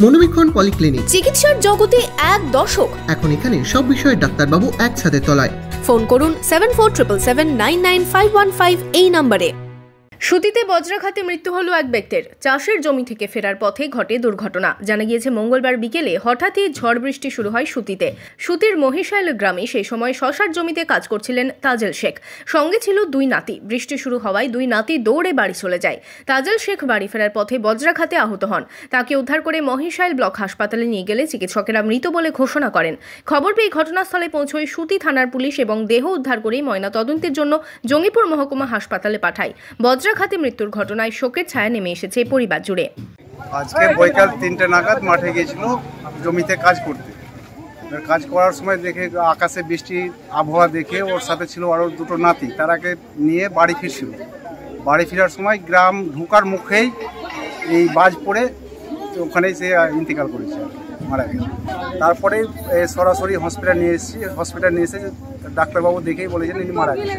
মনোবীক্ষণ polyclinic, চিকিৎসার জগতে এক দশক। এখন এখানে সব বিষয়ে ডাক্তারবাবু একসাথে তলায়। ফোন করুন 7477999515 এই নম্বরে। সুতিতে বজ্রাঘাতে মৃত্যু হলো এক ব্যক্তির। চাষের জমি থেকে ফেরার পথে ঘটে দুর্ঘটনা। জানা গিয়েছে মঙ্গলবার বিকেলে হঠাৎই ঝড় বৃষ্টি শুরু হয় সুতিতে। সুতির মহিশাইল গ্রামে সেই সময় শশার জমিতে কাজ করছিলেন তাজেল শেখ। সঙ্গে ছিল দুই নাতি। বৃষ্টি শুরু হওয়ায় দুই নাতি দৌড়ে বাড়ি চলে যায়। তাজেল শেখ বাড়ি ফেরার পথে বজ্রাঘাতে আহত হন। তাকে উদ্ধার করে মহিশাইল ব্লক হাসপাতালে নিয়ে গেলে চিকিৎসকেরা মৃত বলে ঘোষণা করেন। খবর পেয়ে ঘটনাস্থলে পৌঁছয় সুতি থানার পুলিশ এবং দেহ উদ্ধার করে ময়নাতদন্তের জন্য জঙ্গিপুর মহকুমা হাসপাতালে পাঠায়। বজ্রাঘাতে মৃত্যুর ঘটনায় শোকের ছায়া নেমে এসেছে পরিবার জুড়ে। আজকে বৈকাল 3টে নাগাদ মাঠে গিয়েছিল জমিতে কাজ করতে। কাজ করার সময় দেখে আকাশে বৃষ্টির আবহাওয়া দেখে ওর সাথে ছিল আরও দুটো নাতি, তারাকে নিয়ে বাড়ি ফিরছিল। বাড়ি ফেরার সময় গ্রাম ঢোকার মুখেই এই বাজ পড়ে ওখানেই সে ইন্তেকাল করেছে, মারা গেছে। তারপরে সরাসরি হসপিটাল নিয়ে এসে ডাক্তারবাবু দেখেই বলেছেন ইনি মারা গেছে।